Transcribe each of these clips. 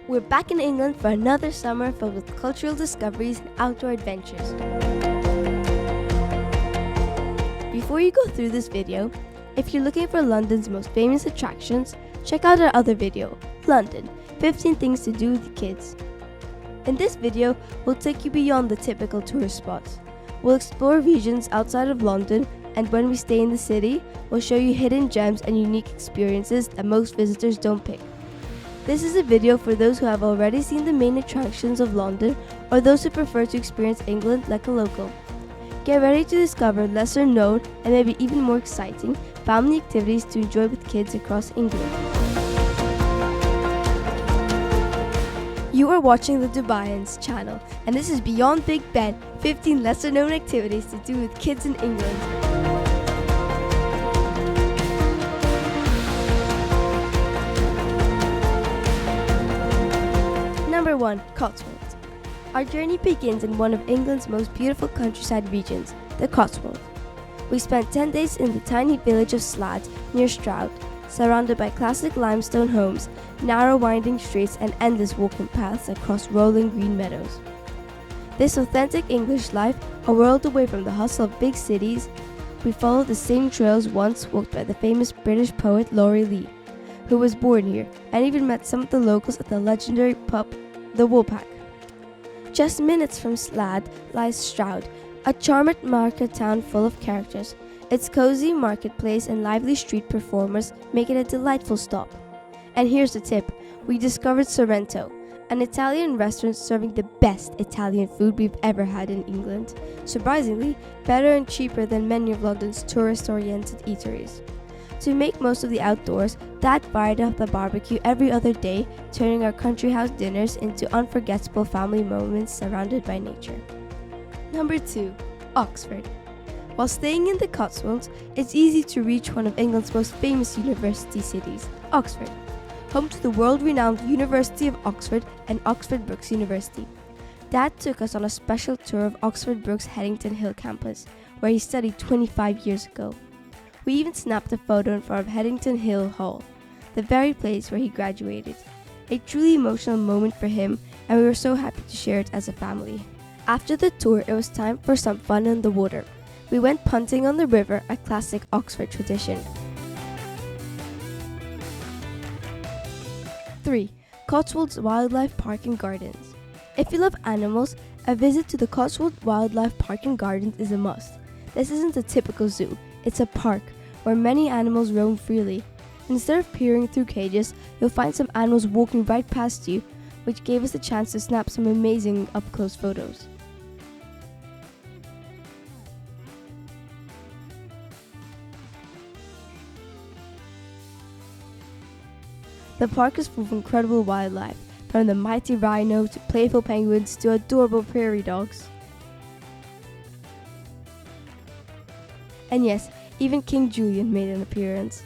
We're back in England for another summer filled with cultural discoveries and outdoor adventures. Before you go through this video, if you're looking for London's most famous attractions, check out our other video, London, 15 Things to Do with Kids. In this video, we'll take you beyond the typical tourist spots. We'll explore regions outside of London, and when we stay in the city, we'll show you hidden gems and unique experiences that most visitors don't pick. This is a video for those who have already seen the main attractions of London or those who prefer to experience England like a local. Get ready to discover lesser known and maybe even more exciting family activities to enjoy with kids across England. You are watching the Dubaians channel, and this is Beyond Big Ben, 15 lesser known activities to do with kids in England. Number 1. Cotswolds. Our journey begins in one of England's most beautiful countryside regions, the Cotswolds. We spent 10 days in the tiny village of Slade near Stroud, surrounded by classic limestone homes, narrow winding streets and endless walking paths across rolling green meadows. This authentic English life, a world away from the hustle of big cities, we followed the same trails once walked by the famous British poet Laurie Lee, who was born here and even met some of the locals at the legendary pub, the Woolpack. Just minutes from Slade lies Stroud, a charming market town full of characters. Its cozy marketplace and lively street performers make it a delightful stop. And here's the tip, we discovered Sorrento, an Italian restaurant serving the best Italian food we've ever had in England. Surprisingly, better and cheaper than many of London's tourist-oriented eateries. To make most of the outdoors, Dad fired up the barbecue every other day, turning our country house dinners into unforgettable family moments surrounded by nature. Number 2. Oxford. While staying in the Cotswolds, it's easy to reach one of England's most famous university cities, Oxford, home to the world-renowned University of Oxford and Oxford Brookes University. Dad took us on a special tour of Oxford Brookes' Headington Hill campus, where he studied 25 years ago. We even snapped a photo in front of Headington Hill Hall, the very place where he graduated. A truly emotional moment for him, and we were so happy to share it as a family. After the tour, it was time for some fun in the water. We went punting on the river, a classic Oxford tradition. 3. Cotswolds Wildlife Park and Gardens. If you love animals, a visit to the Cotswold Wildlife Park and Gardens is a must. This isn't a typical zoo, it's a park where many animals roam freely. Instead of peering through cages, you'll find some animals walking right past you, which gave us a chance to snap some amazing up-close photos. The park is full of incredible wildlife, from the mighty rhino to playful penguins to adorable prairie dogs. And yes, even King Julian made an appearance.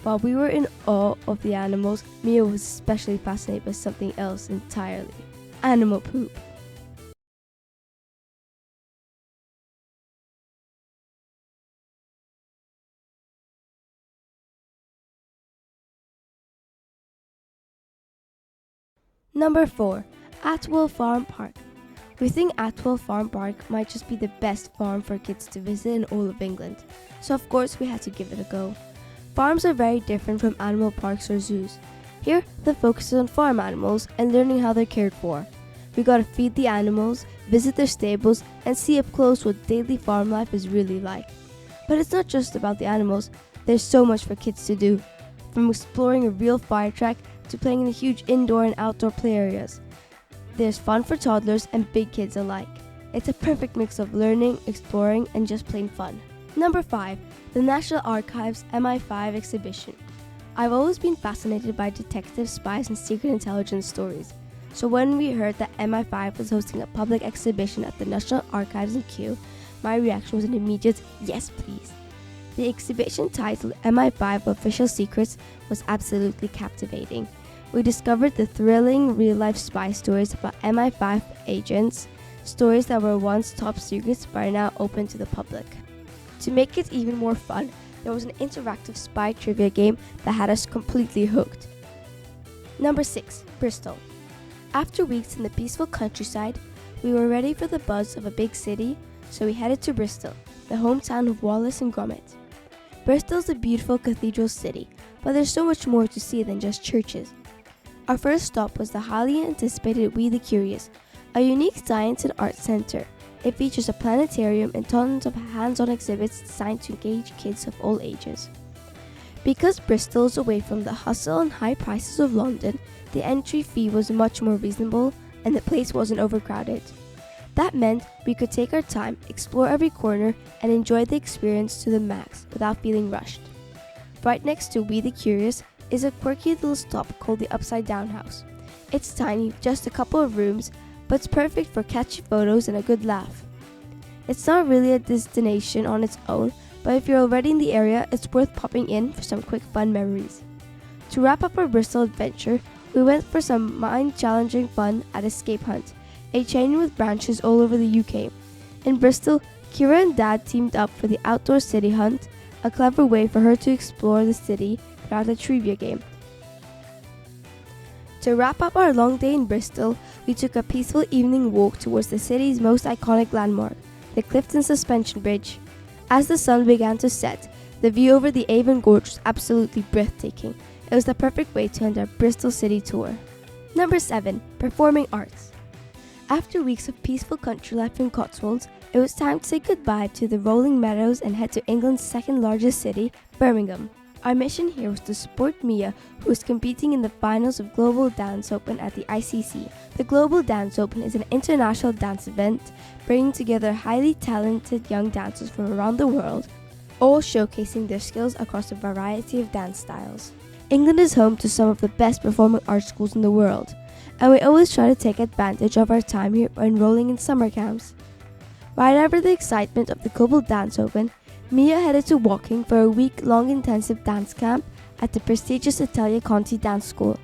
While we were in awe of the animals, Mia was especially fascinated by something else entirely: animal poop. Number 4. Atwell Farm Park. We think Atwell Farm Park might just be the best farm for kids to visit in all of England, so of course we had to give it a go. Farms are very different from animal parks or zoos. Here, the focus is on farm animals and learning how they're cared for. We got to feed the animals, visit their stables, and see up close what daily farm life is really like. But it's not just about the animals, there's so much for kids to do. From exploring a real fire track to playing in the huge indoor and outdoor play areas. There's fun for toddlers and big kids alike. It's a perfect mix of learning, exploring, and just plain fun. Number 5. The National Archives MI5 exhibition. I've always been fascinated by detective, spies, and secret intelligence stories. So when we heard that MI5 was hosting a public exhibition at the National Archives in Kew, my reaction was an immediate yes please. The exhibition, titled MI5 Official Secrets, was absolutely captivating. We discovered the thrilling real-life spy stories about MI5 agents, stories that were once top secrets but are now open to the public. To make it even more fun, there was an interactive spy trivia game that had us completely hooked. Number 6. Bristol. After weeks in the peaceful countryside, we were ready for the buzz of a big city, so we headed to Bristol, the hometown of Wallace and Gromit. Bristol's a beautiful cathedral city, but there's so much more to see than just churches. Our first stop was the highly anticipated We the Curious, a unique science and art centre. It features a planetarium and tons of hands-on exhibits designed to engage kids of all ages. Because Bristol is away from the hustle and high prices of London, the entry fee was much more reasonable and the place wasn't overcrowded. That meant we could take our time, explore every corner, and enjoy the experience to the max without feeling rushed. Right next to We the Curious is a quirky little stop called the Upside Down House. It's tiny, just a couple of rooms, but it's perfect for catchy photos and a good laugh. It's not really a destination on its own, but if you're already in the area, it's worth popping in for some quick fun memories. To wrap up our Bristol adventure, we went for some mind-challenging fun at Escape Hunt, a chain with branches all over the UK. In Bristol, Kira and Dad teamed up for the Outdoor City Hunt, a clever way for her to explore the city throughout a trivia game. To wrap up our long day in Bristol, we took a peaceful evening walk towards the city's most iconic landmark, the Clifton Suspension Bridge. As the sun began to set, the view over the Avon Gorge was absolutely breathtaking. It was the perfect way to end our Bristol city tour. Number 7. Performing arts. After weeks of peaceful country life in Cotswolds, it was time to say goodbye to the rolling meadows and head to England's second largest city, Birmingham. Our mission here was to support Mia, who was competing in the finals of Global Dance Open at the ICC. The Global Dance Open is an international dance event bringing together highly talented young dancers from around the world, all showcasing their skills across a variety of dance styles. England is home to some of the best performing arts schools in the world, and we always try to take advantage of our time here by enrolling in summer camps. Right after the excitement of the Global Dance Open, Mia headed to Woking for a week-long intensive dance camp at the prestigious Italia Conti Dance School.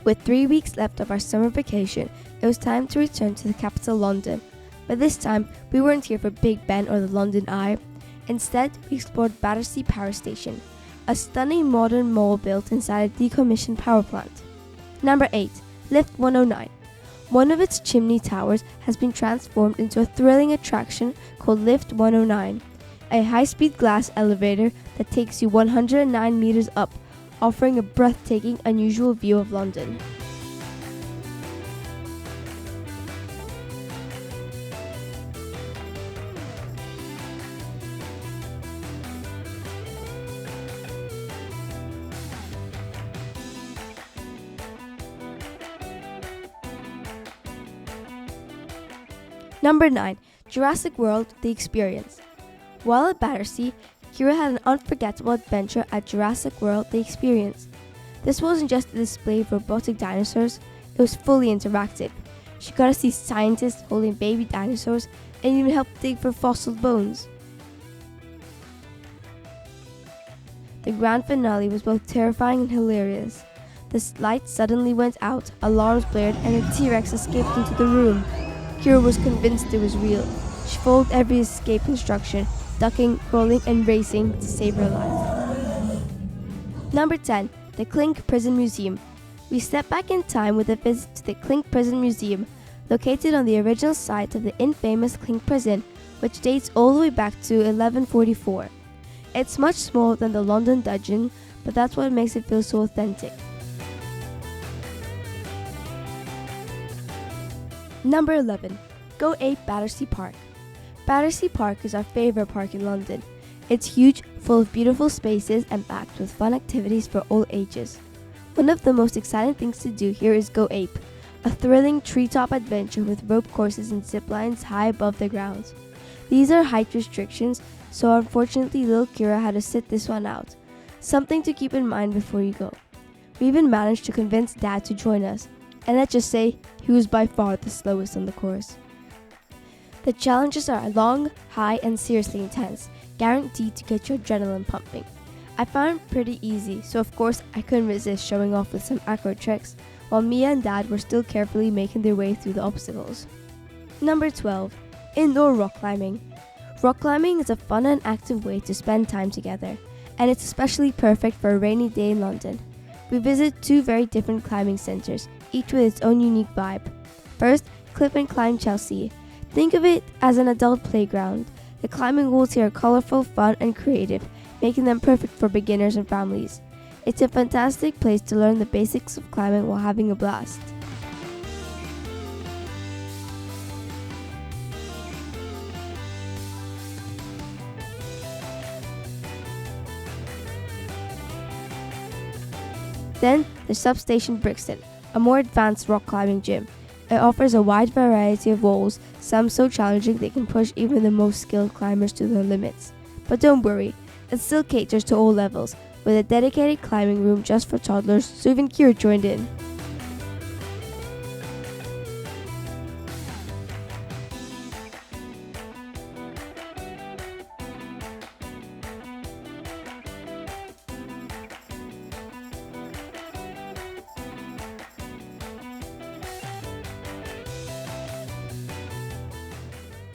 With 3 weeks left of our summer vacation, it was time to return to the capital, London. But this time, we weren't here for Big Ben or the London Eye. Instead, we explored Battersea Power Station, a stunning modern mall built inside a decommissioned power plant. Number 8. Lift 109. One of its chimney towers has been transformed into a thrilling attraction called Lift 109, a high-speed glass elevator that takes you 109 meters up, offering a breathtaking, unusual view of London. Number 9. Jurassic World, The Experience. While at Battersea, Kira had an unforgettable adventure at Jurassic World, The Experience. This wasn't just a display of robotic dinosaurs, it was fully interactive. She got to see scientists holding baby dinosaurs and even help dig for fossil bones. The grand finale was both terrifying and hilarious. The lights suddenly went out, alarms blared, and a T-Rex escaped into the room. Kira was convinced it was real. She followed every escape instruction, ducking, rolling, and racing to save her life. Number 10. The Clink Prison Museum. We step back in time with a visit to the Clink Prison Museum, located on the original site of the infamous Clink Prison, which dates all the way back to 1144. It's much smaller than the London Dungeon, but that's what makes it feel so authentic. Number 11. Go Ape Battersea Park. Battersea Park is our favourite park in London. It's huge, full of beautiful spaces and packed with fun activities for all ages. One of the most exciting things to do here is Go Ape, a thrilling treetop adventure with rope courses and zip lines high above the ground. These are height restrictions, so unfortunately little Kira had to sit this one out. Something to keep in mind before you go. We even managed to convince Dad to join us, and let's just say he was by far the slowest on the course. The challenges are long, high, and seriously intense, guaranteed to get your adrenaline pumping. I found it pretty easy, so of course I couldn't resist showing off with some acro tricks, while Mia and Dad were still carefully making their way through the obstacles. Number 12. Indoor rock climbing. Rock climbing is a fun and active way to spend time together, and it's especially perfect for a rainy day in London. We visit two very different climbing centres, each with its own unique vibe. First, Clip and Climb Chelsea. Think of it as an adult playground. The climbing walls here are colourful, fun and creative, making them perfect for beginners and families. It's a fantastic place to learn the basics of climbing while having a blast. Then, there's Substation Brixton, a more advanced rock climbing gym. It offers a wide variety of walls, some so challenging they can push even the most skilled climbers to their limits. But don't worry, it still caters to all levels, with a dedicated climbing room just for toddlers, so even Kira joined in.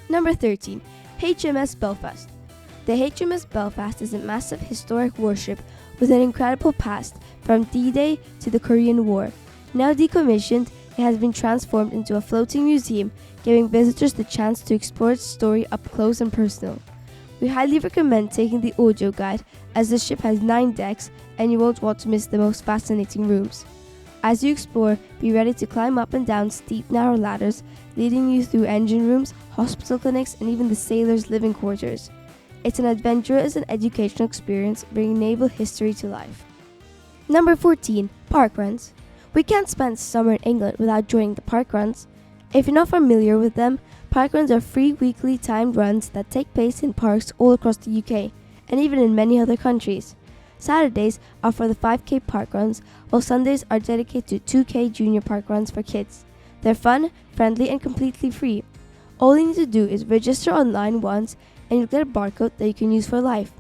Number 13. HMS Belfast. The HMS Belfast is a massive historic warship with an incredible past from D-Day to the Korean War. Now decommissioned, it has been transformed into a floating museum, giving visitors the chance to explore its story up close and personal. We highly recommend taking the audio guide, as the ship has 9 decks and you won't want to miss the most fascinating rooms. As you explore, be ready to climb up and down steep, narrow ladders, leading you through engine rooms, hospital clinics, and even the sailors' living quarters. It's an adventurous and educational experience, bringing naval history to life. Number 14. Park runs. We can't spend summer in England without joining the park runs. If you're not familiar with them, park runs are free weekly timed runs that take place in parks all across the UK, and even in many other countries. Saturdays are for the 5k park runs, while Sundays are dedicated to 2k junior park runs for kids. They're fun, friendly and completely free. All you need to do is register online once and you'll get a barcode that you can use for life.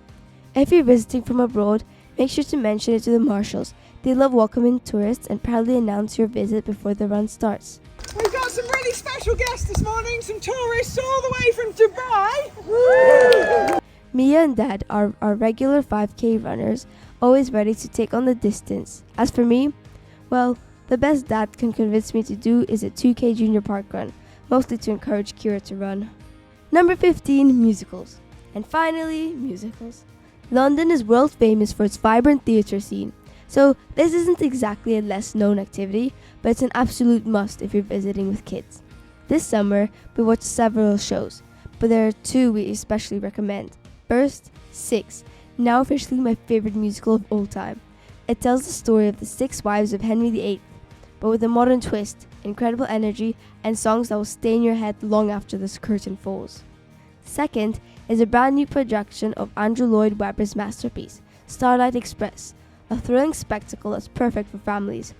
If you're visiting from abroad, make sure to mention it to the marshals. They love welcoming tourists and proudly announce your visit before the run starts. We've got some really special guests this morning, some tourists all the way from Dubai. Woo! Mia and Dad are our regular 5k runners, always ready to take on the distance. As for me, well, the best Dad can convince me to do is a 2k junior park run, mostly to encourage Kira to run. Number 15, musicals. And finally, musicals. London is world famous for its vibrant theatre scene, so this isn't exactly a less known activity, but it's an absolute must if you're visiting with kids. This summer, we watched several shows, but there are 2 we especially recommend. First, Six, now officially my favorite musical of all time. It tells the story of the 6 wives of Henry VIII, but with a modern twist, incredible energy, and songs that will stay in your head long after the curtain falls. Second is a brand new production of Andrew Lloyd Webber's masterpiece, Starlight Express, a thrilling spectacle that's perfect for families.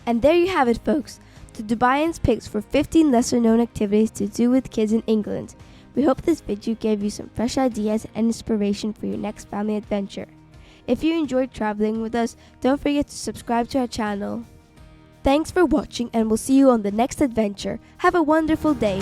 And there you have it, folks, the Dubaians picks for 15 lesser known activities to do with kids in England. We hope this video gave you some fresh ideas and inspiration for your next family adventure. If you enjoyed traveling with us, don't forget to subscribe to our channel. Thanks for watching and we'll see you on the next adventure. Have a wonderful day.